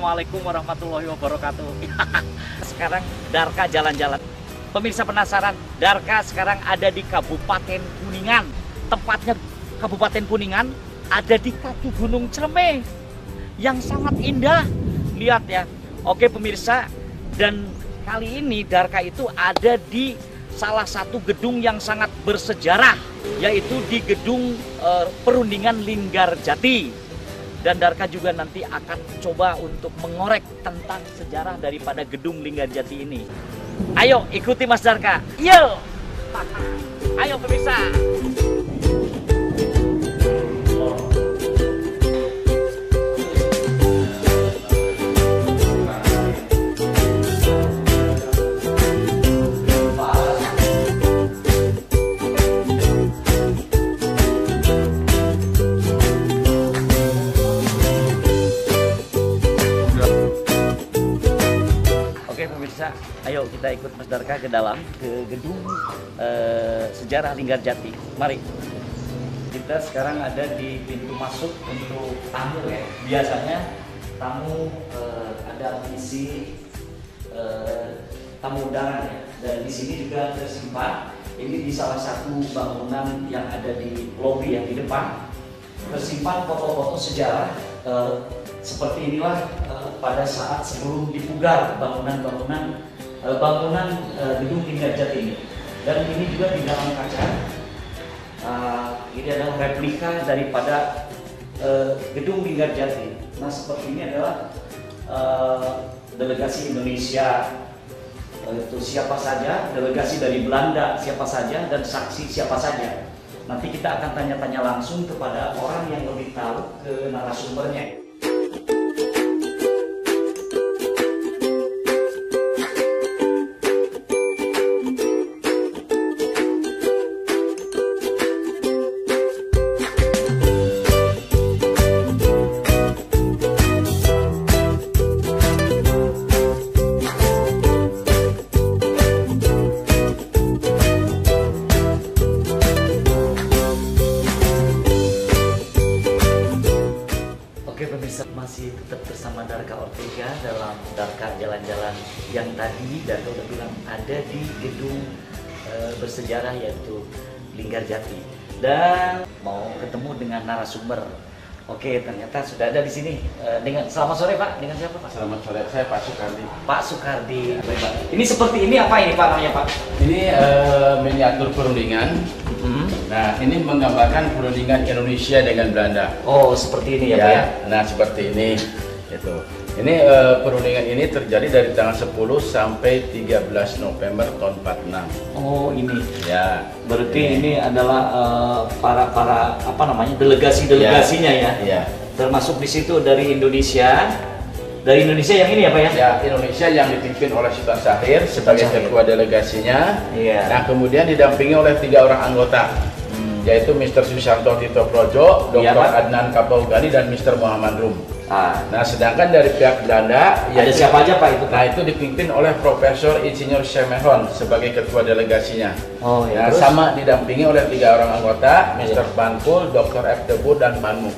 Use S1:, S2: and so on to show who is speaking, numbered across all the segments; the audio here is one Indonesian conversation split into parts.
S1: Assalamualaikum warahmatullahi wabarakatuh. Sekarang Darka jalan-jalan. Pemirsa penasaran, Darka sekarang ada di Kabupaten Kuningan. Tempatnya Kabupaten Kuningan ada di kaki Gunung Ciremai yang sangat indah. Lihat ya. Oke pemirsa, dan kali ini Darka itu ada di salah satu gedung yang sangat bersejarah, yaitu di gedung Perundingan Linggarjati. Dan Darka juga nanti akan coba untuk mengorek tentang sejarah daripada gedung Linggarjati ini. Ayo ikuti Mas Darka. Yo! Ayo pemirsa. Ayo kita ikut Mas Darka ke dalam, ke gedung sejarah Linggarjati. Mari. Kita sekarang ada di pintu masuk untuk tamu ya. Biasanya tamu ada mengisi tamu undangan ya. Dan di sini juga tersimpan. Ini di salah satu bangunan yang ada di lobi yang di depan. Tersimpan foto-foto sejarah seperti inilah pada saat sebelum dipugar bangunan gedung Linggarjati ini. Dan ini juga di dalam kaca. Ini adalah replika daripada gedung Linggarjati. Nah seperti ini adalah delegasi Indonesia itu siapa saja, delegasi dari Belanda siapa saja, dan saksi siapa saja. Nanti kita akan tanya-tanya langsung kepada orang yang lebih tahu, ke narasumbernya. Masih tetap bersama Darka Ortega dalam Darka Jalan-Jalan yang tadi Darka udah bilang ada di gedung bersejarah yaitu Linggarjati, dan mau ketemu dengan narasumber. Oke, ternyata sudah ada di sini dengan selamat sore Pak. Dengan siapa Pak?
S2: Selamat sore, saya Pak Sukardi.
S1: Pak Sukardi. Baik, Pak. Ini seperti ini apa ini Pak namanya Pak?
S2: Ini miniatur perundingan. Nah, ini menggambarkan perundingan Indonesia dengan Belanda.
S1: Oh, seperti ini ya, Pak ya?
S2: Nah, seperti ini. Itu. Ini perundingan ini terjadi dari tanggal 10 sampai 13 November tahun 46.
S1: Oh, ini.
S2: Ya.
S1: Berarti ini adalah para apa namanya? Delegasinya ya.
S2: Iya.
S1: Termasuk di situ dari Indonesia. Dari Indonesia yang ini ya Pak ya?
S2: Ya, Indonesia yang dipimpin oleh Sultan Syahrir sebagai ketua delegasinya.
S1: Iya.
S2: Nah, kemudian didampingi oleh 3 orang anggota, yaitu Mr. Susanto Tito Projo, Dr. Adnan Kapaugani, dan Mr. Muhammad Rum. Nah, sedangkan dari pihak Belanda,
S1: ada siapa aja Pak itu?
S2: Nah, itu dipimpin oleh Profesor Insinyur Semehon sebagai ketua delegasinya.
S1: Oh, ya.
S2: Nah, sama didampingi oleh 3 orang anggota, Mr. Bankul, Dr. F. Debu, dan Panmu.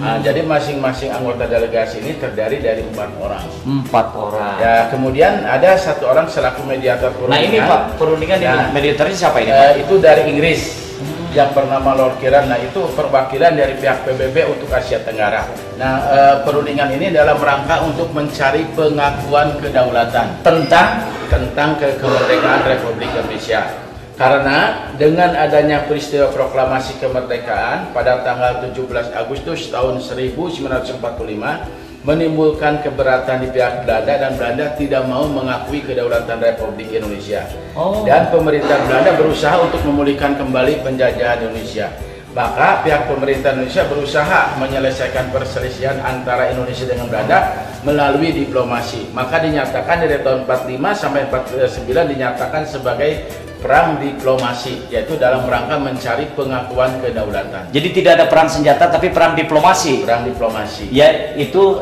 S2: Nah, jadi masing-masing anggota delegasi ini terdiri dari 4 orang.
S1: 4 orang.
S2: Ya, kemudian ada 1 orang selaku mediator perundingan.
S1: Nah, ini Pak, perundingan ini mediatornya siapa ini Pak?
S2: Itu dari Inggris. Yang bernama Lord Kiran. Nah, itu perwakilan dari pihak PBB untuk Asia Tenggara. Nah, perundingan ini dalam rangka untuk mencari pengakuan kedaulatan tentang kemerdekaan Republik Indonesia. Karena dengan adanya peristiwa proklamasi kemerdekaan pada tanggal 17 Agustus tahun 1945 menimbulkan keberatan di pihak Belanda, dan Belanda tidak mau mengakui kedaulatan Republik Indonesia. Dan pemerintah Belanda berusaha untuk memulihkan kembali penjajahan Indonesia. Maka pihak pemerintah Indonesia berusaha menyelesaikan perselisihan antara Indonesia dengan Belanda melalui diplomasi. Maka dinyatakan dari tahun 45 sampai 49 dinyatakan sebagai perang diplomasi, yaitu dalam rangka mencari pengakuan kedaulatan.
S1: Jadi tidak ada perang senjata tapi perang diplomasi.
S2: Perang diplomasi.
S1: Ya, itu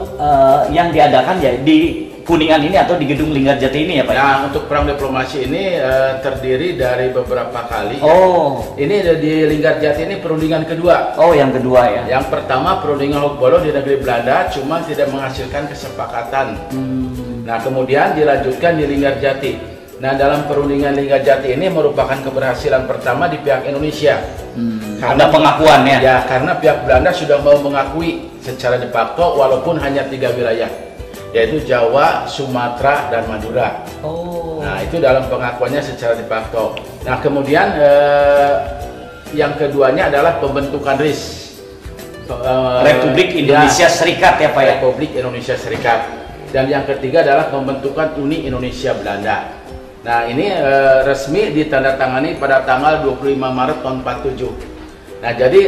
S1: yang diadakan ya di Kuningan ini atau di gedung Linggarjati ini ya Pak?
S2: Nah, untuk perang diplomasi ini terdiri dari beberapa kali.
S1: Oh.
S2: Ini di Linggarjati ini perundingan kedua.
S1: Oh, yang kedua ya.
S2: Yang pertama perundingan Hokbolo di negeri Belanda, cuma tidak menghasilkan kesepakatan. Nah, kemudian dilanjutkan di Linggarjati. Nah, dalam perundingan Linggarjati ini merupakan keberhasilan pertama di pihak Indonesia.
S1: Karena pengakuan ya?
S2: Ya, karena pihak Belanda sudah mau mengakui secara de facto walaupun hanya 3 wilayah, yaitu Jawa, Sumatera, dan Madura.
S1: Oh.
S2: Nah, itu dalam pengakuannya secara de facto. Nah, kemudian yang keduanya adalah pembentukan RIS.
S1: Republik Indonesia Serikat ya Pak ya?
S2: Republik Indonesia Serikat. Dan yang ketiga adalah pembentukan Uni Indonesia Belanda. Nah, ini resmi ditandatangani pada tanggal 25 Maret tahun 47. Nah, jadi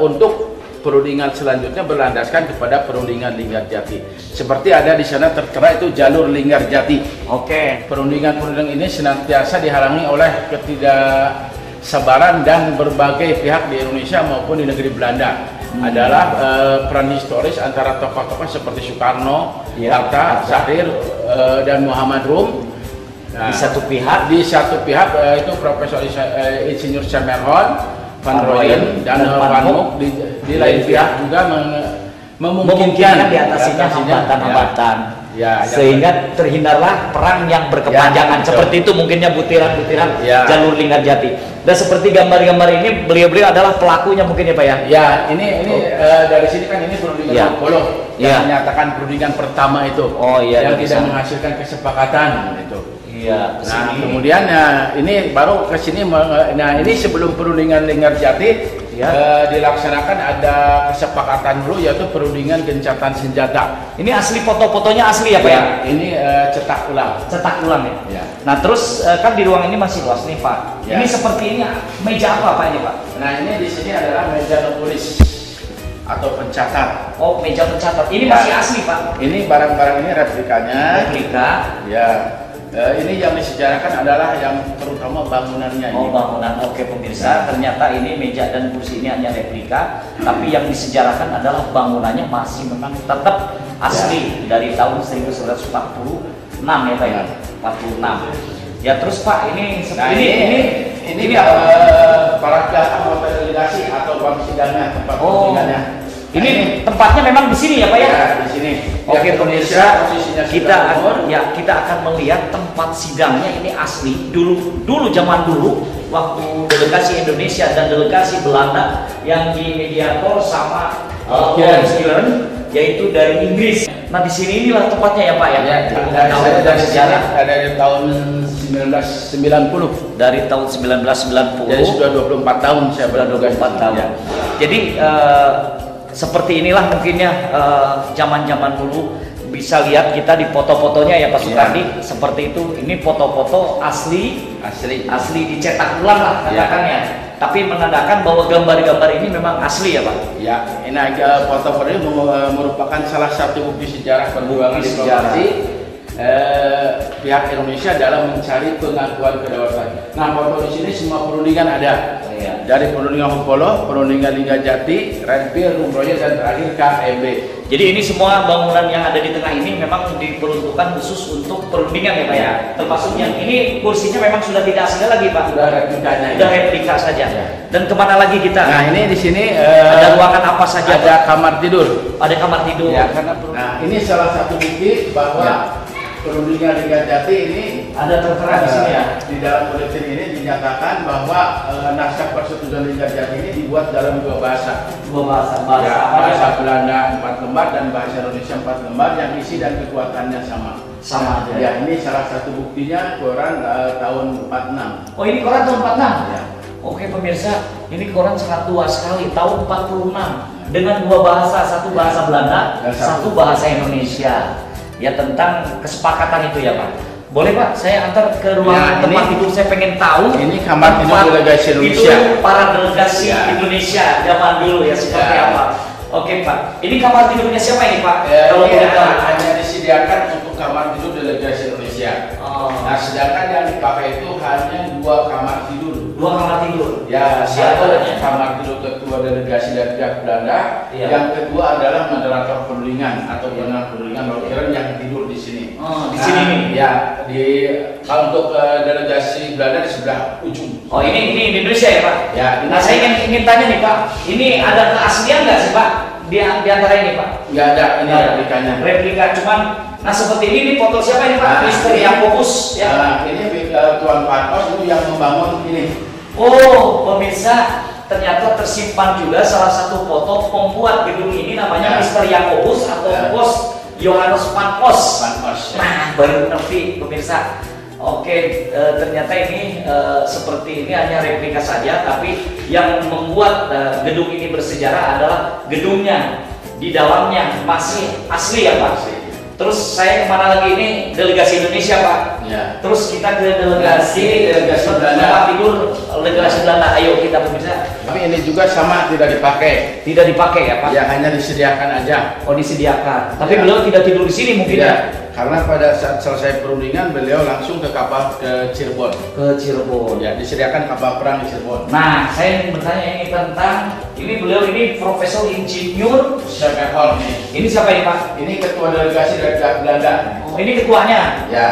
S2: untuk perundingan selanjutnya berlandaskan kepada perundingan Linggarjati. Seperti ada di sana tertera itu jalur Linggarjati.
S1: Oke.
S2: Perundingan ini senantiasa dihalangi oleh ketidaksabaran dan berbagai pihak di Indonesia maupun di negeri Belanda. Adalah peran historis antara tokoh-tokoh seperti Soekarno, Hatta, Syahrir, dan Muhammad Rum. Nah, di satu pihak itu Profesor Insinyur Semerhon, Van Rooyen, dan Van Mook. Di lain pihak juga memungkinkan
S1: diatasinya hambatan-hambatan.
S2: Ya,
S1: sehingga terhindarlah perang yang berkepanjangan. Seperti itu mungkinnya butiran-butiran jalur Linggarjati. Dan seperti gambar-gambar ini beliau-beliau adalah pelakunya mungkin ya Pak ya?
S2: Ya, ini dari sini kan ini perundingan Hokbolo yang menyatakan perundingan pertama itu. Oh iya. Yang tidak menghasilkan kesepakatan itu. Iya. Nah, kemudian ini baru ke sini. Nah, ini sebelum perundingan Linggarjati dilaksanakan ada kesepakatan dulu, yaitu perundingan gencatan senjata.
S1: Ini asli foto-fotonya asli ya Pak ya?
S2: Ini cetak ulang.
S1: Cetak ulang ya? Ya. Nah terus kan di ruang ini masih luas nih Pak. Ya. Ini seperti ini meja apa Pak ini Pak?
S2: Nah, ini di sini adalah meja nulis atau pencatat.
S1: Oh, meja pencatat. Ini masih asli Pak?
S2: Ini barang-barang ini replikanya.
S1: Replika?
S2: Ya. Ini yang disejarahkan adalah yang terutama bangunannya.
S1: Oh, bangunan. Oke pemirsa, ternyata ini meja dan kursi ini hanya replika, tapi yang disejarahkan adalah bangunannya masih memang tetap asli dari tahun 1946 ya Pak ya? 46. Ya terus Pak, ini
S2: para pihak anggota delegasi atau bang sidangnya, tempat perundingannya.
S1: Ini tempatnya memang di sini ya Pak ya?
S2: Ya, di sini.
S1: Oke pemirsa, kita akan melihat tempat sidangnya ini asli. Dulu zaman dulu waktu delegasi Indonesia dan delegasi Belanda yang di mediator sama Holland, yaitu dari Inggris. Nah di sini inilah tempatnya ya Pak ya? Ya,
S2: dari sejarah dari tahun 1990.
S1: Dari tahun 1990.
S2: Jadi sudah 24 tahun saya bertugas.
S1: 24 tahun. Ya. Jadi seperti inilah mungkinnya zaman-zaman dulu. Bisa lihat kita di foto-fotonya ya Pak Sukardi, seperti itu. Ini foto-foto asli dicetak ulang lah katakannya. Tapi menandakan bahwa gambar-gambar ini memang asli ya Pak. Ya,
S2: ini foto-foto ini merupakan salah satu bukti sejarah perjuangan diplomasi pihak Indonesia dalam mencari pengakuan kedaulatan. Nah, foto di sini semua perundingan ada. Dari perundingan Hokbolo, perundingan Linggarjati, Renville, Rumroye, dan terakhir KMB.
S1: Jadi ini semua bangunan yang ada di tengah ini memang diperuntukkan khusus untuk perundingan ya Pak ya? Termasuk yang ini kursinya memang sudah tidak asli lagi Pak?
S2: Sudah replikanya.
S1: Sudah replika saja. Ya. Dan kemana lagi kita?
S2: Nah ini di sini
S1: ada ruangan apa saja?
S2: Ada kamar tidur.
S1: Ada kamar tidur.
S2: Ya, nah ini salah satu bukti bahwa perundingan Linggarjati ini
S1: ada tertera di sini ya.
S2: Di dalam buletin ini dinyatakan bahwa naskah persetujuan Linggarjati ini dibuat dalam 2 bahasa.
S1: 2 bahasa. Bahasa
S2: Belanda 4 lembar dan bahasa Indonesia 4 lembar yang isi dan kekuatannya sama.
S1: Sama aja.
S2: Ya, ini salah satu buktinya koran tahun 46.
S1: Oh, ini koran tahun 46.
S2: Ya.
S1: Oke pemirsa, ini koran sangat tua sekali, tahun 46 dengan 2 bahasa, satu bahasa Belanda, satu bahasa Indonesia. Ya tentang kesepakatan itu ya Pak. Boleh Pak, saya antar ke ruangan tempat tidur. Saya pengen tahu.
S2: Ini kamar tidur delegasi Indonesia.
S1: Itu para delegasi Indonesia zaman dulu ya seperti apa. Oke Pak, ini kamar tidurnya siapa ini Pak?
S2: Kalau hanya disediakan untuk kamar tidur delegasi Indonesia. Nah sedangkan yang dipakai itu hanya 2 kamar tidur.
S1: 2 kamar tidur.
S2: Ya, satu kamar tidur ketua ketua delegasi dari pihak Belanda, yang kedua adalah moderator perundingan atau penang perundingan Lord Kiran yang tidur di sini.
S1: Oh, di sini nih.
S2: Ya, kalau untuk delegasi Belanda di sebelah ujung.
S1: Oh, ini Indonesia ya Pak?
S2: Ya.
S1: Nah, saya ingin tanya nih Pak, ini ada keaslian nggak sih Pak di antara ini Pak?
S2: Nggak ada, ini replikanya.
S1: Replika, cuman nah seperti ini foto siapa ini Pak? Mister Yakobus ya.
S2: Nah, ini Tuan Patos itu yang membangun ini.
S1: Oh, pemirsa, ternyata tersimpan juga salah satu foto pembuat gedung ini namanya Mister Yakobus atau Bos Johannes Pankos. Nah, baru ngerti pemirsa. Oke, ternyata ini seperti ini hanya replika saja, tapi yang membuat gedung ini bersejarah adalah gedungnya, di dalamnya masih asli ya Pak. Terus saya kemana lagi ini? Delegasi Indonesia Pak. Ya. Terus kita ke delegasi Belanda. Tidur delegasi Belanda. Ayo kita pemirsa.
S2: Tapi ini juga sama tidak dipakai.
S1: Tidak dipakai ya Pak?
S2: Ya, hanya disediakan aja.
S1: Oh, disediakan. Tapi beliau tidak tidur di sini mungkin ya?
S2: Karena pada saat selesai perundingan beliau langsung ke kapal ke Cirebon.
S1: Ke Cirebon.
S2: Ya, disediakan kapal perang di Cirebon.
S1: Nah, saya ingin bertanya ini tentang beliau ini Profesor Insinyur
S2: Semerhol nih.
S1: Ini siapa ini Pak?
S2: Ini ketua delegasi dari pihak Belanda.
S1: Oh, ini ketuanya.
S2: Ya.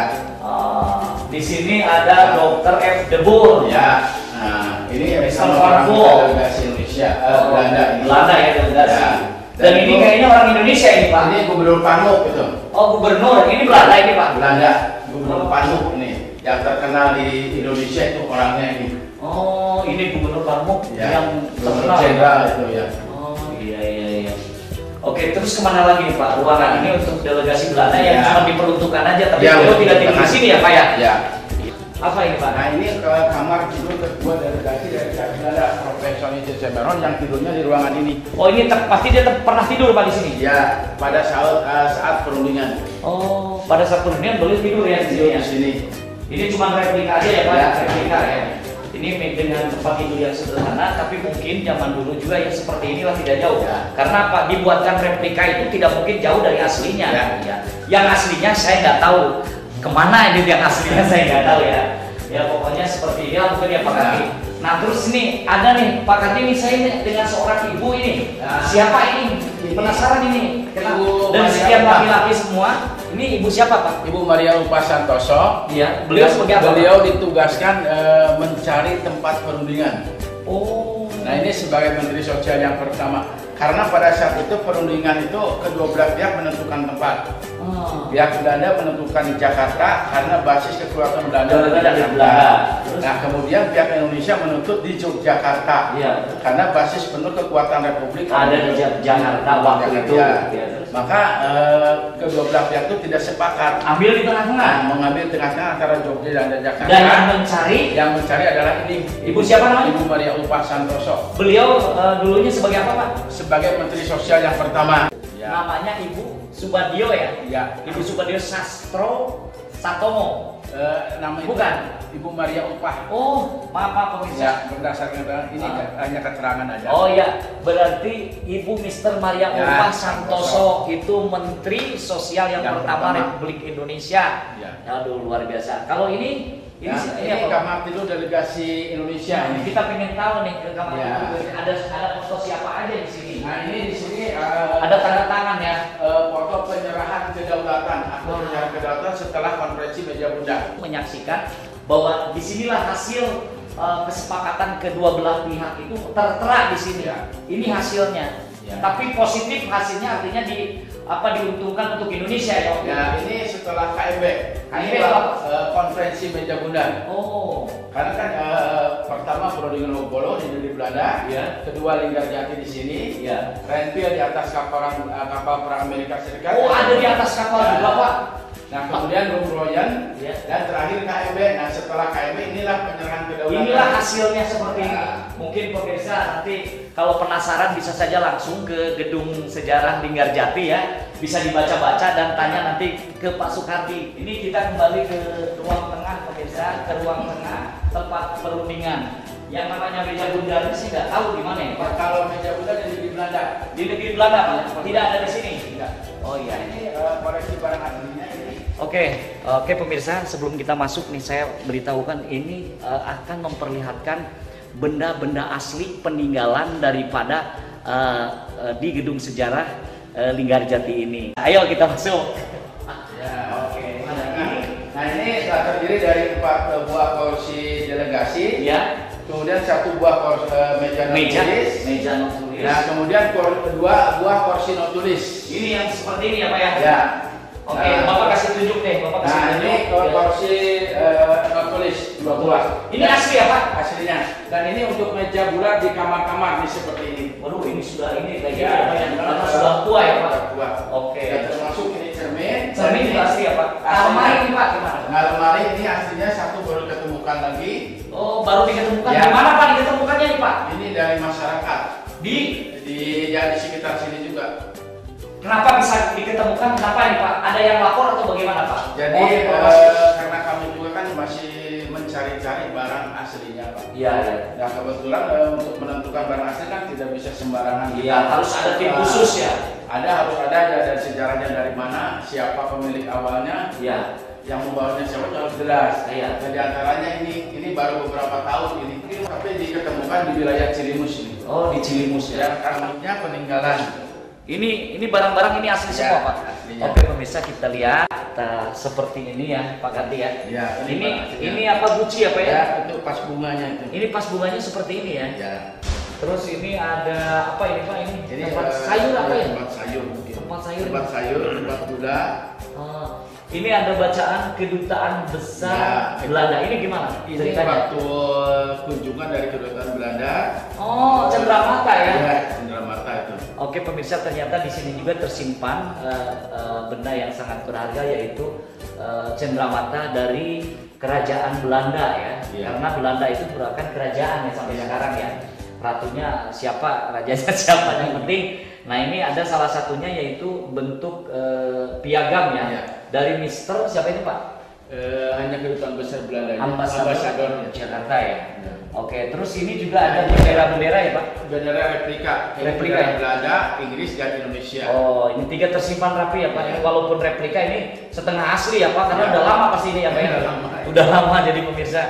S1: Di sini ada Dr. F. De Boer.
S2: Ya. Nah, ini
S1: Mister
S2: orang
S1: Fargo.
S2: delegasi Indonesia, Belanda.
S1: Belanda ya delegasi.
S2: Ya.
S1: Dan ini kayaknya orang Indonesia ini Pak.
S2: Ini Gubernur Panuk itu.
S1: Oh, gubernur. Ini Belanda ini Pak.
S2: Belanda. Gubernur Panuk ini yang terkenal di Indonesia itu orangnya ini.
S1: Oh, ini Gubernur Panuk yang terkenal.
S2: Jenderal itu ya.
S1: Oh, iya. Oke, terus kemana lagi nih Pak? Ruangan ini untuk delegasi Belanda yang cuma diperuntukkan aja, tapi beliau tidak tidur di sini ya Pak ya?
S2: Ya.
S1: Apa ini Pak?
S2: Nah, ini ke kamar tidur ketua delegasi dari pihak Belanda, Profesor Insinyur Semerhol yang tidurnya di ruangan ini.
S1: Oh, ini pasti dia pernah tidur Pak di sini?
S2: Ya, pada saat perundingan.
S1: Oh, pada saat perundingan beliau tidur ya di sini?
S2: Di sini.
S1: Ini cuma replika aja ya Pak? Ya, replika ya. Ini dengan tempat tidur yang sederhana, tapi mungkin zaman dulu juga yang seperti inilah tidak jauh. Ya. Karena apa? Dibuatkan replika itu tidak mungkin jauh dari aslinya. Ya. Yang aslinya saya nggak tahu kemana ini, yang aslinya saya nggak tahu ya. Ya pokoknya seperti ini mungkin ya Pak Kati. Nah terus ini ada nih Pak Kati, ini saya dengan seorang ibu ini. Siapa ini? Penasaran ini. Dan sekian laki-laki semua. Ini ibu siapa Pak?
S2: Ibu Maria Lupa Santoso.
S1: Iya. Beliau sebagai apa?
S2: Beliau ditugaskan mencari tempat perundingan.
S1: Oh.
S2: Nah ini sebagai Menteri Sosial yang pertama. Karena pada saat itu perundingan itu kedua belah pihak menentukan tempat. Pihak Belanda menentukan di Jakarta karena basis kekuatan Belanda di Jakarta. Nah kemudian pihak Indonesia menuntut di Yogyakarta. Karena basis penuh kekuatan Republik
S1: ada di Jakarta waktu itu.
S2: Maka kedua belah pihak itu tidak sepakat.
S1: Ambil di tengah-tengah.
S2: Mengambil tengah-tengah antara Jogja dan Jakarta.
S1: Dan yang mencari
S2: adalah ini.
S1: Ibu siapa namanya?
S2: Ibu Maria Upah Santoso.
S1: Beliau dulunya sebagai apa Pak?
S2: Sebagai Menteri Sosial yang pertama.
S1: Namanya Ibu Subadio ya?
S2: Iya.
S1: Ibu Subadio Sastro Satomo.
S2: Nama
S1: bukan
S2: Ibu Maria Upah.
S1: Oh, maaf pemirsa.
S2: Ya, berdasarkan ini hanya keterangan aja.
S1: Oh iya, berarti Ibu Mister Maria Upah Santoso itu Menteri Sosial yang pertama Republik Indonesia. Ya. Aduh, luar biasa. Kalau ini
S2: kamar tidur delegasi Indonesia.
S1: Nah, kita pengen tahu nih ke kamar tidur. Ada foto siapa aja di sini?
S2: Nah, ini di sini
S1: ada tanda tangan ya.
S2: Foto penyerahan kedaulatan atau penyerahan kedaulatan setelah konferensi meja bundar.
S1: Menyaksikan bahwa disinilah hasil kesepakatan kedua belah pihak itu tertera di sini. Ini hasilnya. Tapi positif hasilnya artinya diuntungkan untuk Indonesia ya.
S2: Ya, ini setelah KMB. Ini konferensi meja bundar.
S1: Oh.
S2: Karena kan pertama perundingan Lobolo di Belanda, kedua Linggarjati di sini, Renville di atas kapal perang Amerika Serikat.
S1: Oh, ada di atas kapal juga Pak.
S2: Nah kemudian Rumroyan dan terakhir KMB. Nah setelah KMB inilah penyerahan kedaulatan.
S1: Inilah hasilnya seperti ini. Mungkin pemirsa nanti kalau penasaran bisa saja langsung ke gedung sejarah Linggarjati ya. Bisa dibaca-baca dan tanya nanti ke Pak Soekardi. Ini kita kembali ke ruang tengah pemirsa, ke ruang tengah tempat perundingan. Yang namanya meja bundar ini sih nggak tahu di mana ya Pak.
S2: Kalau meja bundar di negeri Belanda.
S1: Di negeri Belanda Pak? Tidak ada di sini.
S2: Tidak.
S1: Oh iya.
S2: Ini koleksi barang aslinya ini.
S1: Oke pemirsa, sebelum kita masuk nih saya beritahukan ini akan memperlihatkan benda-benda asli peninggalan daripada di gedung sejarah Linggarjati ini. Ayo kita masuk.
S2: Ya, oke. Nah ini terdiri dari 4 buah kursi delegasi.
S1: Ya.
S2: Kemudian 1 buah meja notulis.
S1: Meja notulis.
S2: Nah kemudian 2 buah kursi notulis.
S1: Ini yang seperti ini ya Pak ya?
S2: Ya.
S1: Oke, Bapak kasih tunjuk deh, Bapak kasih tunjuk.
S2: Ini kursi notulis 2 buah.
S1: Ini asli ya Pak?
S2: Aslinya. Dan ini untuk meja bulat di kamar-kamar nih seperti ini.
S1: Waduh, ini sudah ini kayak
S2: Ya,
S1: gini ya, karena sudah tua ya Pak.
S2: Sudah tua.
S1: Oke.
S2: Dan termasuk ini cermin.
S1: Cermin juga asli ya Pak? Almari ini Pak gimana?
S2: Nah, lemari ini aslinya 1 baru ketemukan lagi.
S1: Oh, baru diketemukan.
S2: Ya.
S1: Di mana Pak diketemukannya nih Pak?
S2: Ini dari masyarakat.
S1: Di
S2: Ya, di sekitar sini juga.
S1: Kenapa bisa diketemukan? Kenapa nih Pak? Ada yang lapor atau bagaimana Pak?
S2: Jadi karena kami juga kan masih mencari-cari barang aslinya Pak.
S1: Iya, iya.
S2: Nah kebetulan untuk menentukan barang asli kan tidak bisa sembarangan.
S1: Iya, harus ada tim khusus ya.
S2: Harus ada dan sejarahnya dari mana, siapa pemilik awalnya,
S1: Iya.
S2: yang membawanya siapa itu harus jelas.
S1: Iya.
S2: Jadi antaranya ini baru beberapa tahun ini, tapi diketemukan di wilayah Cilimus ini.
S1: Oh, di Cilimus ya.
S2: Ya, karena peninggalan.
S1: Ini barang-barang ini asli
S2: Ya,
S1: semua Pak.
S2: aslinya.
S1: Oke pemirsa, kita lihat seperti ini ya Pak Ganti ya.
S2: Ya,
S1: ini apa guci apa ya?
S2: Ya, itu pas bunganya itu.
S1: Ini pas bunganya seperti ini ya.
S2: Ya.
S1: Terus ini ada apa ini Pak? Ini tempat
S2: eh,
S1: sayur apa ya?
S2: Tempat sayur mungkin.
S1: Tempat sayur.
S2: Tempat sayur, tempat gula.
S1: Ini ada bacaan Kedutaan Besar
S2: Ya,
S1: Belanda. Ini gimana?
S2: Ini
S1: ceritanya?
S2: waktu kunjungan dari kedutaan Belanda.
S1: Oh, cenderamata ya?
S2: Ya, cenderamata itu.
S1: Oke pemirsa, ternyata di sini juga tersimpan benda yang sangat berharga, yaitu cenderamata dari kerajaan Belanda ya.
S2: Iya.
S1: Karena Belanda itu merupakan kerajaan ya sampai sekarang ya. Ratunya siapa, rajanya siapa, yang penting. Nah ini ada salah satunya yaitu bentuk piagam ya.
S2: Iya.
S1: Dari Mister siapa ini Pak?
S2: Hanya kedutaan besar Belanda.
S1: Ambasador Jakarta ya.
S2: Ya.
S1: Oke, terus ini juga ada bendera-bendera ya Pak?
S2: Bendera replika. Ini
S1: Replika
S2: bendera
S1: ya?
S2: Belanda, Inggris dan Indonesia.
S1: Oh, ini 3 tersimpan rapi ya Pak.
S2: Ya.
S1: Ini walaupun replika ini setengah asli ya Pak, karena
S2: Ya.
S1: udah lama pasti ini ya Pak. Ya?
S2: Udah lama.
S1: Udah lama jadi pemirsa.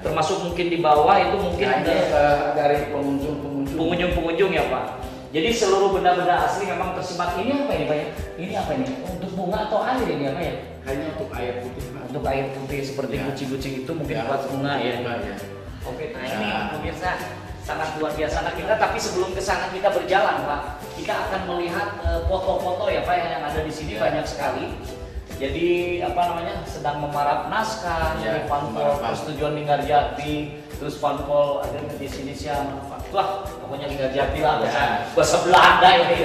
S1: Termasuk mungkin di bawah itu mungkin
S2: Nah, ini
S1: ada
S2: dari pengunjung-pengunjung.
S1: pengunjung-pengunjung ya Pak. Jadi seluruh benda-benda asli memang tersimpan. Ini apa ini Pak ya? Ini apa ini? Untuk bunga atau air ini apa ya?
S2: Hanya untuk air putih. Pak.
S1: Untuk air putih seperti
S2: Ya.
S1: kucing-kucing itu mungkin
S2: Ya.
S1: buat bunga ya.
S2: Ya.
S1: Oke, nah
S2: Ya.
S1: ini pemirsa sangat luar biasa. Nah kita tapi sebelum ke sana kita berjalan Pak, kita akan melihat foto-foto ya Pak yang ada di sini
S2: Ya.
S1: banyak sekali. Jadi apa namanya sedang memarap naskah,
S2: Ya,
S1: dari Panpol,
S2: memarap.
S1: persetujuan Linggarjati, terus Panpol ada di sini siapa? Wah pokoknya Linggarjati lah bahasa Belanda ini.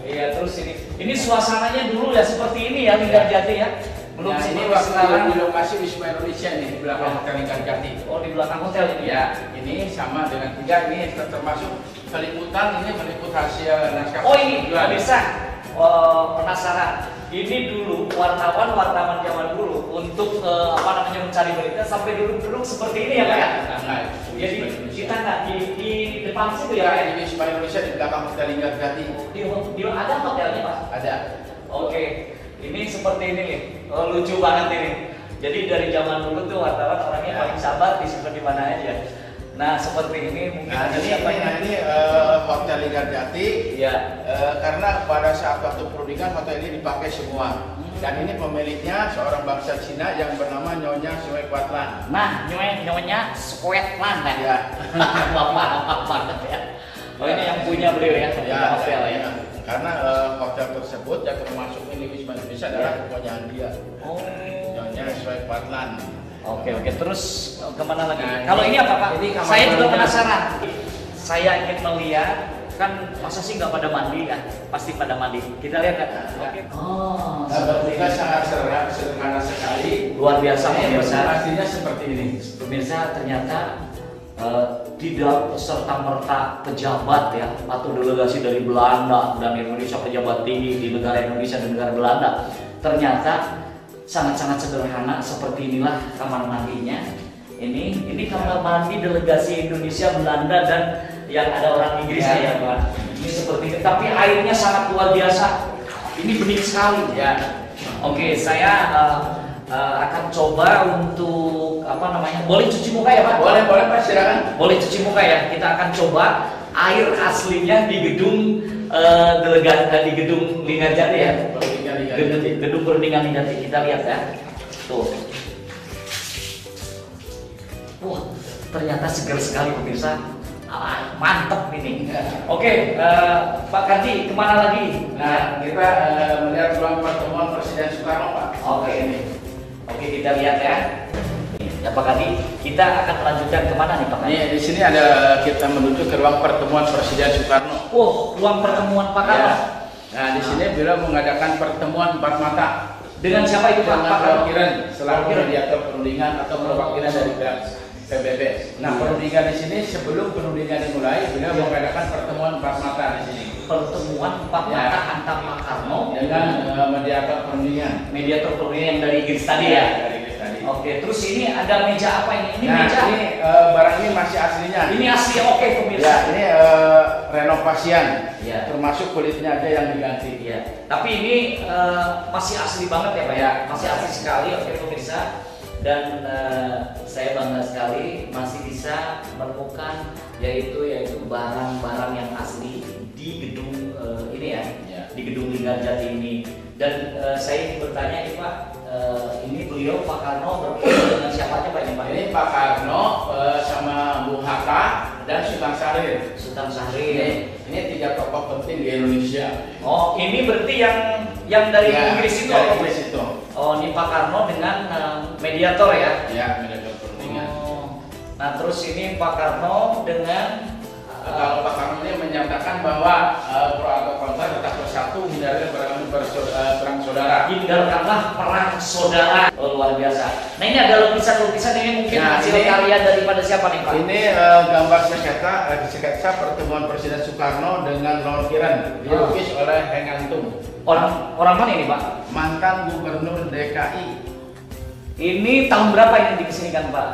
S1: Iya terus ini suasananya dulu ya seperti ini ya Linggarjati ya. Belum
S2: Nah, ini
S1: seperti
S2: waktu
S1: sekarang.
S2: di lokasi Wisma Indonesia nih di belakang Hotel Linggarjati.
S1: Oh di belakang hotel ini
S2: Ya, ini sama dengan 3 ini termasuk peliputan ini meliput hasil naskah.
S1: Oh ini
S2: persetujuan.
S1: bisa penasaran. Ini dulu wartawan zaman dulu untuk apa namanya mencari berita sampai duduk-duduk seperti ini ya Pak ya.
S2: Nah,
S1: Jadi kita nggak di depan situ
S2: ya,
S1: ya.
S2: di Wisma Indonesia di belakang Hotel Linggarjati.
S1: Di ada hotelnya Pak.
S2: Ada.
S1: Oke, ini seperti ini nih. Oh, lucu banget ini. Jadi dari zaman dulu tuh wartawan orangnya
S2: Ya.
S1: paling sabar disimpan di mana aja. Nah seperti ini mungkin
S2: Nah,
S1: ada
S2: ini
S1: siapa
S2: ini Hotel Linggarjati.
S1: Ya.
S2: Karena pada saat waktu perundingan hotel ini dipakai semua. Dan ini pemiliknya seorang bangsa Cina yang bernama Nyonya Sue Kuatlan.
S1: Nah, nyonya Squatland ya.
S2: Ya.
S1: Bapak banget ya. Oh ini yang punya beliau ya, punya hotel ya.
S2: Karena hotel tersebut yang termasuk ini Wisma Indonesia adalah kepunyaan dia.
S1: Oh.
S2: Nyonya Sue Kuatlan.
S1: Oke, terus kemana lagi?
S2: Nah,
S1: Kalau ini apa Pak?
S2: ini kamar
S1: Saya juga
S2: mandinya.
S1: penasaran. Saya ingin melihat, kan masa sih nggak pada mandi kan? Pasti pada mandi. Kita lihat kan? Oke. Oh,
S2: Nah, bentuknya sangat sederhana sekali.
S1: luar biasa
S2: Ini
S1: pemirsa.
S2: pastinya seperti ini.
S1: Pemirsa ternyata tidak serta merta pejabat ya atau delegasi dari Belanda dan Indonesia, pejabat tinggi di negara Indonesia dan negara Belanda. Ternyata sangat-sangat sederhana seperti inilah kamar mandinya. Ini kamar mandi delegasi Indonesia, Belanda dan yang ada orang Inggris ya Pak. Ini seperti ini, tapi airnya sangat luar biasa. Ini bening sekali ya. Oke, saya akan coba untuk apa namanya? Boleh cuci muka ya Pak?
S2: Boleh Pak, silakan.
S1: Boleh cuci muka ya. Kita akan coba air aslinya di gedung di gedung Linggarjati ya. Gedung Perundingan Linggarjati, kita lihat ya. Tuh. Wah, ternyata segar sekali pemirsa. Mantep ini. Oke, Pak Kardi, kemana lagi?
S2: Nah, kita melihat ruang pertemuan Presiden Soekarno, Pak.
S1: Oke, ini. Oke, kita lihat ya. Ya Pak Kardi, kita akan melanjutkan kemana nih Pak Kardi?
S2: Di sini ada kita menuju ke ruang pertemuan Presiden Soekarno.
S1: Oh, ruang pertemuan Pak Karno.
S2: Ya. Nah, di sini beliau mengadakan pertemuan empat mata.
S1: Dengan siapa itu Pak?
S2: Dengan perwakilan selaku mediator perundingan atau perwakilan dari pihak PBB. Nah, perundingan di sini sebelum perundingan dimulai, beliau mengadakan pertemuan empat mata di sini.
S1: Pertemuan empat mata antar Pak Karno
S2: dengan mediator perundingan.
S1: Mediator perundingan yang dari Inggris tadi ya.
S2: Dari Inggris tadi.
S1: Oke, terus ini ada meja apa ini? Ini
S2: nah,
S1: meja.
S2: Ini barang ini masih aslinya.
S1: Ini asli, oke pemirsa.
S2: Ya, ini renovasian. Ya. Termasuk kulitnya aja yang diganti.
S1: Ya. Tapi ini masih asli banget ya Pak ya. Masih asli sekali, oke pemirsa. Dan saya bangga sekali masih bisa menemukan yaitu barang-barang yang asli di gedung ini ya, di gedung Linggarjati ini. Dan saya ingin bertanya ini Pak, ini beliau Pak Karno bertemu dengan siapa aja Pak ini Pak?
S2: Ini Pak Karno sama Bung Hatta dan Sultan Syahrir.
S1: Sultan Syahrir.
S2: Ini tiga tokoh penting di Indonesia.
S1: Oh, ini berarti yang dari Inggris itu?
S2: Dari Inggris itu.
S1: Oh, ini Pak Karno dengan mediator ya?
S2: Ya, mediator perundingan.
S1: Oh. Nah, terus ini Pak Karno dengan
S2: kalau Pak Karno ini menyatakan bahwa pro atau kontra tetap bersatu, hindari perang saudara.
S1: Hindarkanlah perang saudara. Oh, luar biasa. Nah, ini ada lukisan-lukisan ini mungkin hasil karya daripada siapa nih Pak?
S2: Ini gambar sketsa pertemuan Presiden Soekarno dengan Lord Kiran, dilukis oleh Heng Antung.
S1: Orang mana ini Pak?
S2: Mantan Gubernur DKI.
S1: Ini tahun berapa ini dikesinikan Pak?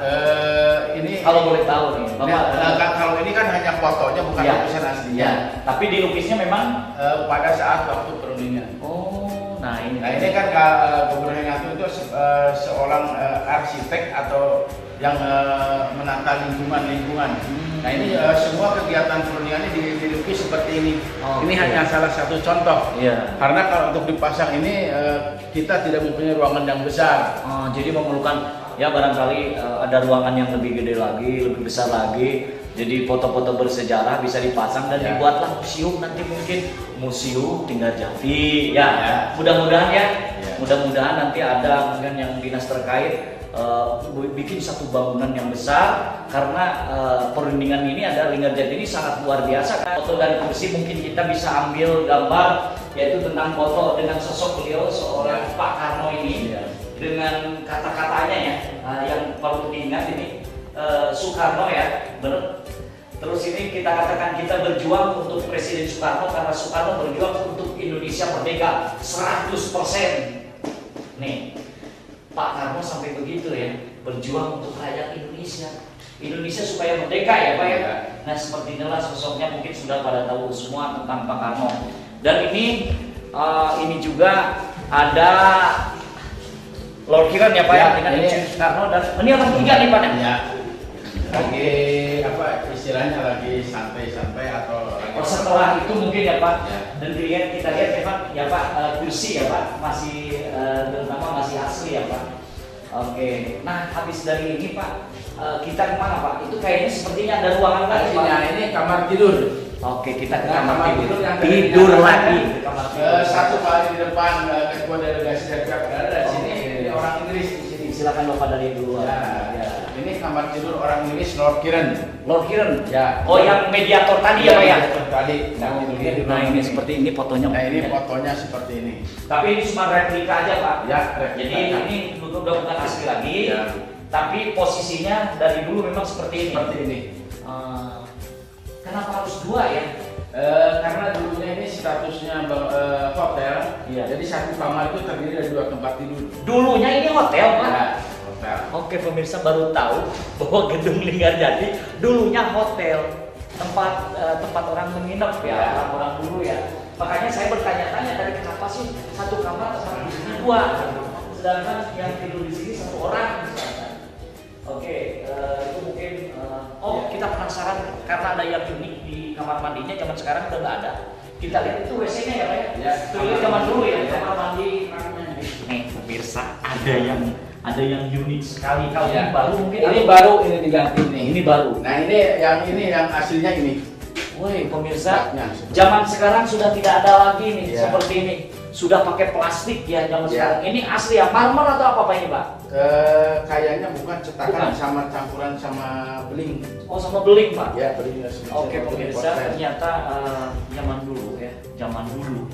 S2: Ini
S1: kalau boleh tahu nih, Bapak.
S2: Kalau ini kan hanya fotonya, bukan lukisan aslinya.
S1: Ya. Tapi dilukisnya memang
S2: pada saat waktu perundingan.
S1: Oh, nah ini.
S2: Nah ini kan Gubernur Heng Antung itu seorang arsitek atau yang menata lingkungan. Nah ini semua kegiatan perundingan ini dilukis seperti ini. Ini hanya salah satu contoh.
S1: Iya.
S2: Karena kalau untuk dipasang ini kita tidak mempunyai ruangan yang besar.
S1: Jadi memerlukan ya barangkali ada ruangan yang lebih gede lagi, lebih besar lagi. Jadi foto-foto bersejarah bisa dipasang dan dibuatlah museum nanti mungkin museum Linggarjati. Ya. Mudah-mudahan ya. Mudah-mudahan nanti ada mungkin yang dinas terkait bikin satu bangunan yang besar karena perundingan ini ada Linggarjati ini sangat luar biasa. Foto dan kursi mungkin kita bisa ambil gambar yaitu tentang foto dengan sosok beliau seorang Pak Karno ini dengan kata-katanya ya yang perlu diingat ini Soekarno ya benar. Terus ini kita katakan kita berjuang untuk Presiden Soekarno karena Soekarno berjuang untuk Indonesia merdeka 100%. Nih Pak Karno sampai begitu ya, berjuang untuk rakyat Indonesia supaya merdeka ya Pak ya. Nah seperti inilah sosoknya, mungkin sudah pada tahu semua tentang Pak Karno. Dan ini juga ada Lord Kiran ya Pak ya, dengan Soekarno dan ini yang ketiga nih Pak ya.
S2: Lagi apa istilahnya lagi santai-santai atau lagi
S1: setelah itu mungkin ya Pak. Dan kita lihat ya Pak, kursi ya Pak masih terutama masih asli ya Pak. Oke, nah habis dari ini Pak kita kemana Pak? Itu kayaknya sepertinya ada ruangan lagi Pak.
S2: Ini kamar tidur.
S1: Oke, kita ke kamar tidur.
S2: Yang
S1: tidur lagi.
S2: Satu kali di depan ketua delegasi dari pihak dari sini ini orang Inggris di sini.
S1: Silakan Bapak dari dulu.
S2: Ini kamar tidur orang Inggris Lord Kiran.
S1: Lord Kiran?
S2: Ya.
S1: Oh yang mediator tadi ya Pak ya?
S2: Mediator tadi.
S1: Nah ini seperti ini fotonya.
S2: Nah ini fotonya seperti ini.
S1: Tapi ini cuma replika aja Pak.
S2: Ya.
S1: Jadi ini udah bukan asli lagi.
S2: Ya.
S1: Tapi posisinya dari dulu memang seperti ini.
S2: Seperti ini.
S1: Kenapa harus dua ya?
S2: Karena dulunya ini statusnya hotel.
S1: Iya.
S2: Jadi satu kamar itu terdiri dari dua tempat tidur.
S1: Dulunya ini hotel Pak?
S2: Ya.
S1: Oke pemirsa baru tahu bahwa gedung Linggarjati dulunya hotel, tempat orang menginap ya, orang dulu ya. Makanya saya bertanya-tanya tadi kenapa sih satu kamar tempat dua. sedangkan yang tidur di sini 1 orang misalkan. Oke, itu mungkin kita penasaran karena ada yang unik di kamar mandinya zaman sekarang udah nggak ada. Kita lihat itu WC-nya ya Pak ya.
S2: Ya,
S1: Itu zaman dulu ya, kamar mandi. Nih pemirsa, ada yang unik sekali. Kalau
S2: Ya.
S1: ini baru mungkin
S2: Ini baru, ini diganti nih.
S1: Ini baru.
S2: Nah ini yang aslinya ini.
S1: Woi pemirsa,
S2: Baknya.
S1: zaman sekarang sudah tidak ada lagi nih
S2: Ya.
S1: seperti ini. Sudah pakai plastik ya zaman
S2: Ya.
S1: sekarang. Ini asli ya, marmer atau apa Pak ini Pak?
S2: Kayaknya bukan cetakan
S1: Bukan.
S2: sama campuran sama beling.
S1: Oh sama beling Pak?
S2: Ya beling.
S1: Oke pemirsa, ternyata zaman dulu ya, zaman dulu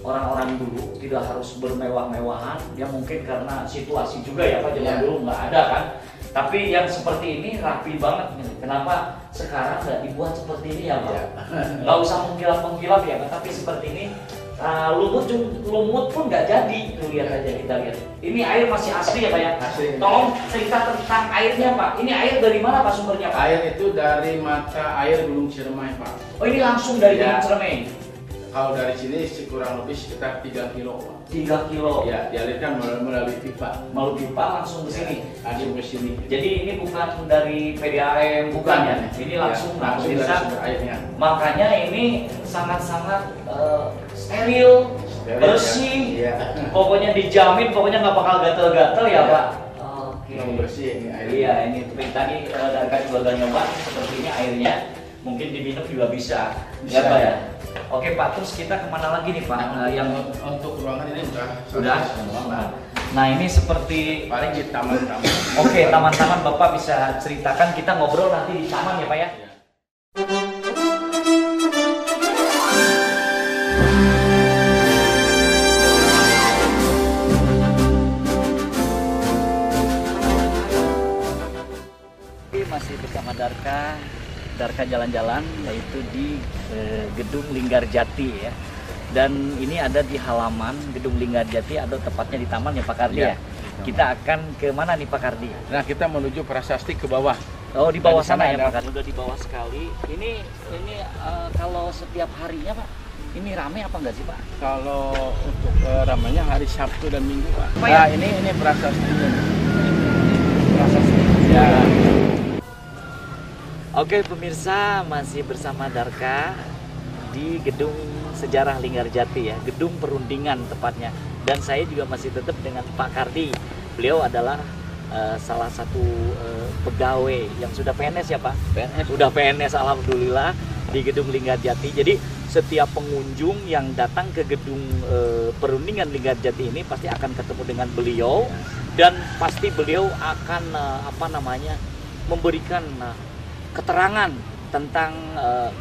S1: orang-orang dulu tidak harus bermewah-mewahan, ya mungkin karena situasi juga ya Pak, zaman
S2: Ya.
S1: dulu nggak ada kan. Tapi yang seperti ini rapi banget nih. Kenapa sekarang nggak dibuat seperti ini ya Pak?
S2: Ya.
S1: Nggak usah mengkilap-mengkilap ya Pak, tapi seperti ini lumut pun nggak jadi. Tuh lihat aja, kita lihat. Ini air masih asli ya Pak ya?
S2: Asli.
S1: Tolong cerita tentang airnya Pak. Ini air dari mana Pak sumbernya Pak?
S2: Air itu dari mata air Gunung Ciremai Pak.
S1: Oh ini langsung dari
S2: Ya.
S1: Gunung Ciremai?
S2: Kalau dari sini kurang lebih sekitar 3 kilo Pak.
S1: 3 kilo.
S2: Ya, dialirkan melalui pipa.
S1: Melalui pipa langsung ke sini.
S2: Langsung ke sini.
S1: Jadi ini bukan dari PDAM, bukan ya? Ini langsung,
S2: Ya, langsung dari
S1: pemirsa.
S2: sumber airnya.
S1: Makanya ini sangat-sangat steril,
S2: Steril,
S1: bersih.
S2: ya.
S1: Pokoknya dijamin, pokoknya nggak bakal gatel-gatel ya
S2: Ya.
S1: Pak.
S2: Yang bersih ini airnya.
S1: Iya, ini tadi Darka juga udah nyoba seperti ini airnya. Mungkin diminum juga bisa. Ya
S2: Bisa.
S1: Pak ya. Oke Pak, terus kita kemana lagi nih Pak? Yang
S2: untuk ruangan ini
S1: sudah. Nah ini seperti
S2: paling di taman-taman.
S1: Oke, taman-taman Bapak bisa ceritakan, kita ngobrol nanti di taman ya Pak ya? Masih bersama Darka jalan-jalan, yaitu di Gedung Linggarjati ya. Dan ini ada di halaman Gedung Linggarjati atau tepatnya di taman ya Pak Kardi ya? Kita akan ke mana nih Pak Kardi?
S2: Nah, kita menuju prasasti ke bawah.
S1: Oh, di bawah
S2: Di
S1: sana
S2: sana
S1: ya
S2: ada.
S1: Pak Kardi. Udah di bawah sekali. Ini kalau setiap harinya Pak, ini rame apa enggak sih Pak?
S2: Kalau untuk ramainya hari Sabtu dan Minggu, Pak.
S1: Apa ya?
S2: Nah, ini prasastinya.
S1: Prasasti.
S2: Ya.
S1: Oke pemirsa, masih bersama Darka di Gedung Sejarah Linggarjati ya, Gedung Perundingan tepatnya. Dan saya juga masih tetap dengan Pak Kardi. Beliau adalah salah satu pegawai yang sudah PNS ya Pak?
S2: PNS.
S1: Sudah PNS alhamdulillah di Gedung Linggarjati. Jadi setiap pengunjung yang datang ke Gedung Perundingan Linggarjati ini pasti akan ketemu dengan beliau. Dan pasti beliau akan memberikan keterangan tentang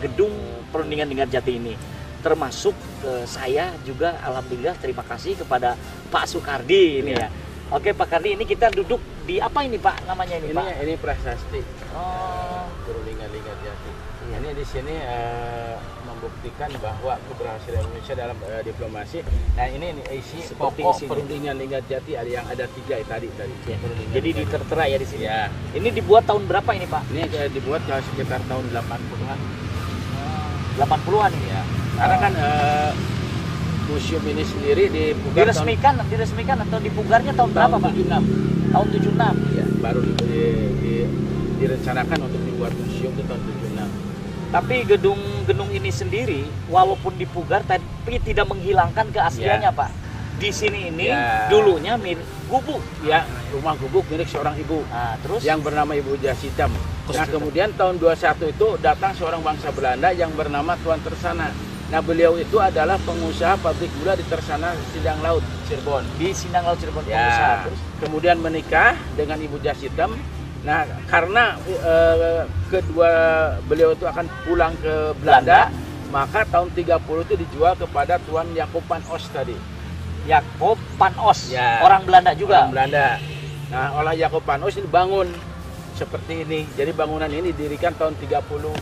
S1: Gedung Perundingan Linggarjati ini, termasuk saya juga alhamdulillah terima kasih kepada Pak Sukardi ini ya. Oke Pak Kardi, ini kita duduk di apa ini Pak namanya ini Pak?
S2: Ini prasasti.
S1: Oh,
S2: Perundingan Linggarjati. Ini di sini membuktikan bahwa keberhasilan Indonesia dalam diplomasi. Nah, ini isi
S1: Seperti
S2: pokok
S1: isinya.
S2: Perundingan Linggarjati yang ada 3 tadi.
S1: ya.
S2: Perundingan
S1: Jadi
S2: Linggarjati.
S1: ditertera ya di sini.
S2: Ya.
S1: Ini dibuat tahun berapa ini Pak?
S2: Ini dibuat sekitar tahun 80-an.
S1: 80-an ini
S2: Ya. Karena kan museum ini sendiri dipugar
S1: diresmikan atau dipugarnya tahun berapa Pak?
S2: 76.
S1: Tahun 76.
S2: Ya, baru direncanakan untuk dibuat museum itu tahun 76.
S1: Tapi gedung ini sendiri walaupun dipugar tapi tidak menghilangkan keasliannya Pak. Di sini ini
S2: Ya.
S1: dulunya mirip gubuk.
S2: Ya, rumah gubuk milik seorang ibu
S1: Nah, terus
S2: yang bernama Ibu Jasitam. Nah, kemudian tahun 21 itu datang seorang bangsa Belanda yang bernama Tuan Tersana. Nah, beliau itu adalah pengusaha pabrik gula di Tersana Sindang Laut, Cirebon.
S1: di Sindang Laut Cirebon pengusaha.
S2: Ya,
S1: Terus
S2: kemudian menikah dengan Ibu Jasitam. Nah, karena kedua beliau itu akan pulang ke Belanda, maka tahun 30 itu dijual kepada Tuan Yakob van Os tadi.
S1: Yakob van Os,
S2: Ya.
S1: orang Belanda juga.
S2: Orang Belanda. Nah, oleh Yakob van Os ini bangun seperti ini. Jadi bangunan ini didirikan tahun 30.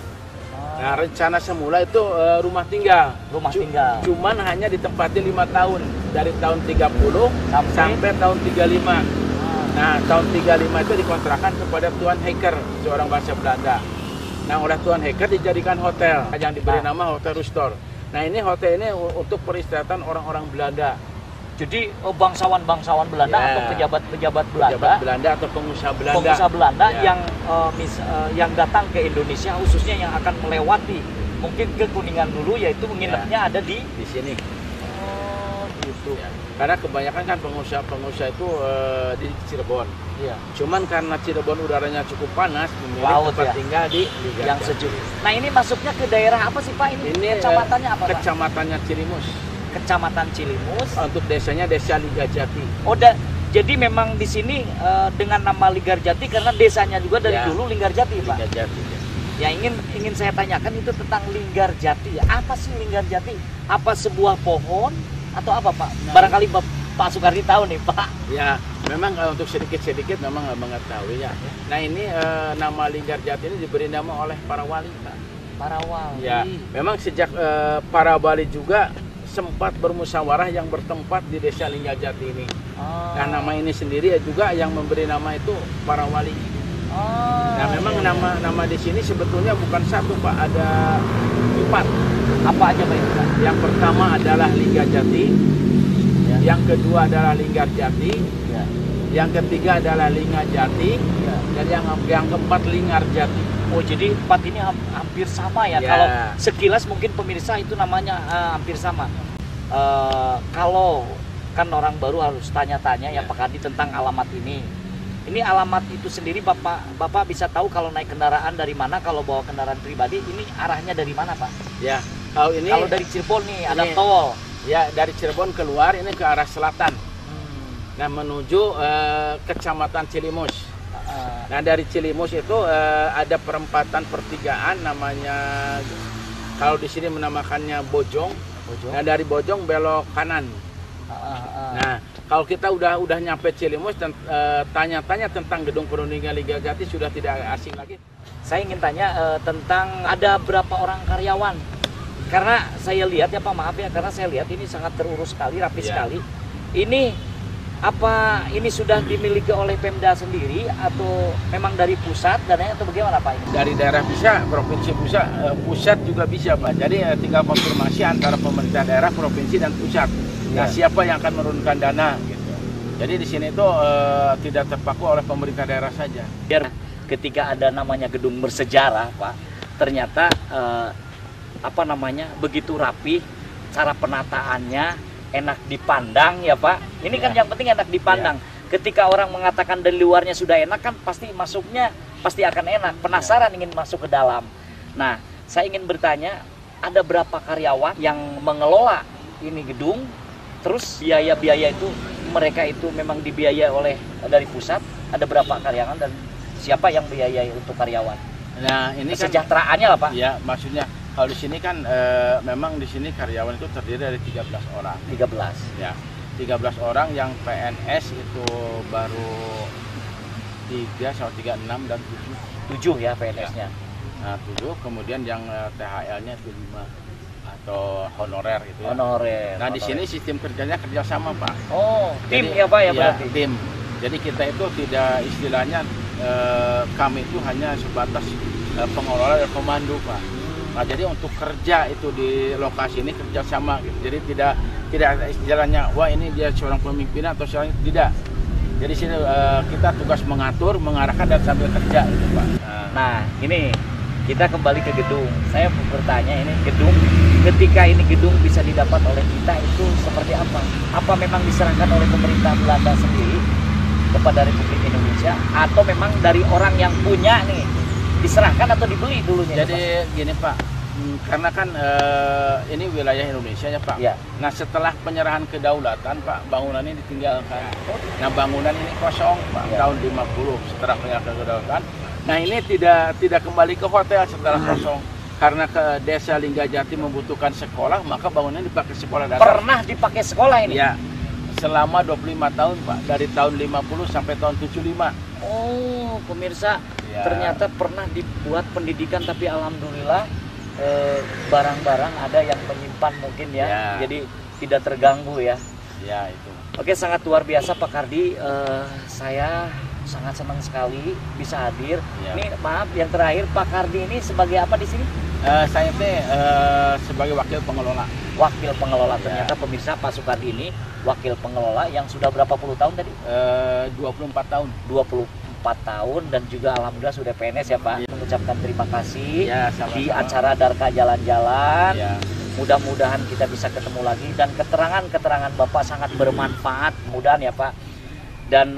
S2: Nah, rencana semula itu rumah tinggal.
S1: Rumah tinggal.
S2: Cuman hanya ditempati 5 tahun. Dari tahun 30 sampai tahun 35. Nah, tahun 35 itu dikontrakan kepada Tuan Heker, seorang bangsa Belanda. Nah, oleh Tuan Heker dijadikan hotel yang diberi nama Hotel Rustor. Nah, ini hotel ini untuk peristirahatan orang-orang Belanda.
S1: Jadi bangsawan-bangsawan Belanda
S2: Ya.
S1: atau pejabat-pejabat Belanda,
S2: Pejabat Belanda atau
S1: pengusaha Belanda
S2: Ya.
S1: yang datang ke Indonesia, khususnya yang akan melewati mungkin ke Kuningan dulu, yaitu menginapnya ada di
S2: sini.
S1: Oh, gitu.
S2: Ya. Karena kebanyakan kan pengusaha itu di Cirebon.
S1: Iya.
S2: Cuman karena Cirebon udaranya cukup panas, memilih
S1: Laut,
S2: tempat
S1: ya?
S2: tinggal di
S1: Yang sejuk. Nah, ini masuknya ke daerah apa sih, Pak? Ini kecamatannya apa, Pak?
S2: Kecamatannya Cilimus.
S1: Kecamatan Cilimus.
S2: Untuk desanya Desa Ligajati.
S1: Oh, jadi memang di sini dengan nama Linggarjati karena desanya juga dari
S2: Ya.
S1: dulu Linggarjati, Pak.
S2: Ligajati.
S1: Ya, ingin saya tanyakan itu tentang Linggarjati. Apa sih Linggarjati? Apa sebuah pohon atau apa, Pak?
S2: Nah.
S1: Barangkali Pak Soekardi tahu nih, Pak.
S2: Ya, memang untuk sedikit-sedikit memang mengetahui ya. Nah ini nama Linggarjati ini diberi nama oleh para wali, Pak.
S1: Para wali.
S2: Ya, memang sejak para wali juga sempat bermusyawarah yang bertempat di Desa Linggarjati ini.
S1: Oh.
S2: Nah nama ini sendiri juga yang memberi nama itu para wali.
S1: Oh.
S2: Nah memang nama di sini sebetulnya bukan satu, Pak, ada 4.
S1: Apa aja, Pak, itu, Pak?
S2: Yang pertama adalah Linggarjati,
S1: Ya.
S2: yang kedua adalah Linggarjati,
S1: Ya.
S2: yang ketiga adalah Lingajati,
S1: Ya.
S2: dan yang keempat Linggarjati.
S1: Oh, jadi 4 ini hampir sama ya.
S2: Ya.
S1: Kalau sekilas mungkin pemirsa itu namanya hampir sama. Kalau kan orang baru harus tanya-tanya ya
S2: Ya.
S1: Pak Kardi tentang alamat ini. Ini alamat itu sendiri Bapak bisa tahu kalau naik kendaraan dari mana, kalau bawa kendaraan pribadi ini arahnya dari mana, Pak?
S2: Ya, kalau ini
S1: Kalau dari Cirebon nih ada
S2: ini-
S1: tol.
S2: ya dari Cirebon keluar ini ke arah selatan. Nah menuju Kecamatan Cilimus. Nah dari Cilimus itu ada perempatan pertigaan namanya, kalau di sini menamakannya Bojong. Nah dari Bojong belok kanan. Nah kalau kita udah nyampe Cilimus dan tanya-tanya tentang gedung perundingan Linggarjati sudah tidak asing lagi.
S1: Saya ingin tanya tentang ada berapa orang karyawan? Karena saya lihat ya Pak, maaf ya, karena saya lihat ini sangat terurus sekali, rapi
S2: Ya.
S1: sekali. Ini apa ini sudah dimiliki oleh Pemda sendiri atau memang dari pusat dananya atau bagaimana, Pak? Ini?
S2: Dari daerah bisa, provinsi bisa, pusat juga bisa, Pak. Jadi tinggal konfirmasi antara pemerintah daerah, provinsi dan pusat. Nah
S1: Ya.
S2: siapa yang akan menurunkan dana gitu. Jadi di sini itu tidak terpaku oleh pemerintah daerah saja.
S1: Biar ketika ada namanya gedung bersejarah, Pak, ternyata begitu rapi, cara penataannya enak dipandang ya Pak. Ini kan
S2: Ya.
S1: yang penting enak dipandang. Ketika orang mengatakan dari luarnya sudah enak kan pasti masuknya pasti akan enak. Penasaran ingin masuk ke dalam. Nah, saya ingin bertanya, ada berapa karyawan yang mengelola ini gedung? Terus biaya-biaya itu mereka itu memang dibiayai oleh dari pusat? Ada berapa karyawan dan siapa yang biayai untuk karyawan?
S2: Nah ini kan,
S1: Kesejahteraannya lah Pak.
S2: ya maksudnya kalau di sini kan memang di sini karyawan itu terdiri dari 13 orang.
S1: 13.
S2: Ya, 13 orang yang PNS itu baru 3 sama 36 dan 7.
S1: 7 ya PNS-nya.
S2: Nah 7, kemudian yang THL-nya itu 5 atau honorer itu ya.
S1: Honorer.
S2: Nah di sini sistem kerjanya kerjasama, Pak.
S1: Oh, tim
S2: Jadi,
S1: ya Pak ya berarti.
S2: tim. Jadi kita itu tidak istilahnya kami itu hanya sebatas pengelola dan pemandu, Pak. Nah jadi untuk kerja itu di lokasi ini kerjasama gitu. Jadi tidak ada istilahnya wah ini dia seorang pemimpin atau seorang, tidak. Jadi sini kita tugas mengatur, mengarahkan dan sambil kerja gitu, Pak.
S1: Nah, ini kita kembali ke gedung. Saya mau bertanya ini gedung, ketika ini gedung bisa didapat oleh kita itu seperti apa? Apa memang diserahkan oleh pemerintah Belanda sendiri kepada Republik Indonesia atau memang dari orang yang punya nih diserahkan atau dibeli dulunya?
S2: Jadi gini Pak, karena kan ini wilayah Indonesia ya Pak.
S1: Ya.
S2: Nah setelah penyerahan kedaulatan Pak, bangunan ini ditinggalkan. Nah bangunan ini kosong Pak,
S1: Ya.
S2: tahun 50 setelah penyerahan kedaulatan. Nah ini tidak kembali ke hotel setelah kosong. Karena ke Desa Linggarjati membutuhkan sekolah, maka bangunan dipakai sekolah dasar.
S1: Pernah dipakai sekolah ini?
S2: Ya, selama 25 tahun Pak, dari tahun 50 sampai tahun 75.
S1: Oh, pemirsa,
S2: Ya.
S1: ternyata pernah dibuat pendidikan tapi alhamdulillah barang-barang ada yang menyimpan mungkin ya.
S2: Ya.
S1: Jadi tidak terganggu ya.
S2: Ya itu.
S1: Oke, sangat luar biasa Pak Kardi. Saya sangat senang sekali bisa hadir.
S2: Ya.
S1: Ini maaf yang terakhir, Pak Kardi ini sebagai apa di sini?
S2: Saya sebagai wakil pengelola.
S1: Wakil pengelola, ternyata pemirsa Pak Sukardi ini wakil pengelola yang sudah berapa puluh tahun tadi?
S2: 24 tahun.
S1: 24 tahun dan juga alhamdulillah sudah PNS ya Pak. Mengucapkan terima kasih
S2: sama-sama.
S1: Di acara Darka Jalan-Jalan. Mudah-mudahan kita bisa ketemu lagi dan keterangan-keterangan Bapak sangat bermanfaat, mudah ya Pak. Dan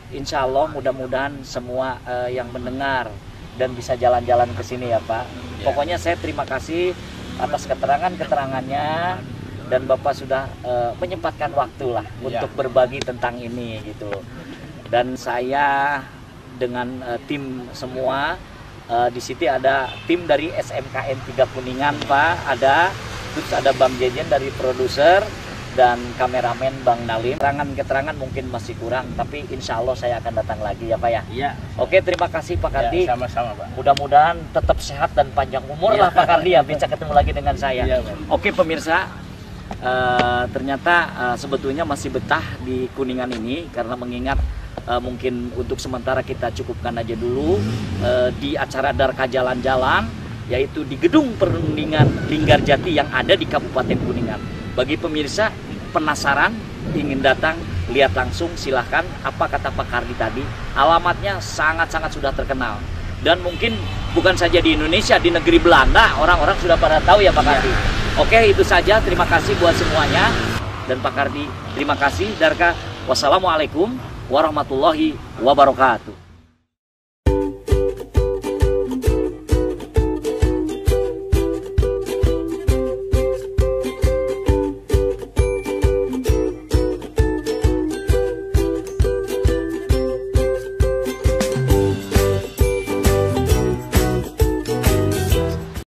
S1: insya Allah mudah-mudahan semua yang mendengar dan bisa jalan-jalan ke sini ya Pak. Pokoknya saya terima kasih atas keterangan-keterangannya dan Bapak sudah menyempatkan waktu lah untuk berbagi tentang ini gitu. Dan saya dengan tim semua di sini ada tim dari SMKN 3 Kuningan Pak, terus ada Bang Jejen dari produser dan kameramen Bang Nalim. Keterangan mungkin masih kurang, tapi insya Allah saya akan datang lagi ya Pak ya.
S2: Iya.
S1: Oke, terima kasih Pak Kardi.
S2: Sama-sama Pak.
S1: Mudah-mudahan tetap sehat dan panjang umur lah Pak Kardi ya, bisa ketemu lagi dengan saya. Oke pemirsa, ternyata sebetulnya masih betah di Kuningan ini karena mengingat mungkin untuk sementara kita cukupkan aja dulu di acara Darka Jalan-Jalan, yaitu di Gedung Perundingan Linggarjati yang ada di Kabupaten Kuningan. Bagi pemirsa penasaran ingin datang lihat langsung, silahkan. Apa kata Pak Kardi tadi, alamatnya sangat-sangat sudah terkenal dan mungkin bukan saja di Indonesia, di negeri Belanda orang-orang sudah pada tahu ya Pak Kardi. Oke, itu saja, terima kasih buat semuanya dan Pak Kardi terima kasih. Darka, wassalamualaikum warahmatullahi wabarakatuh.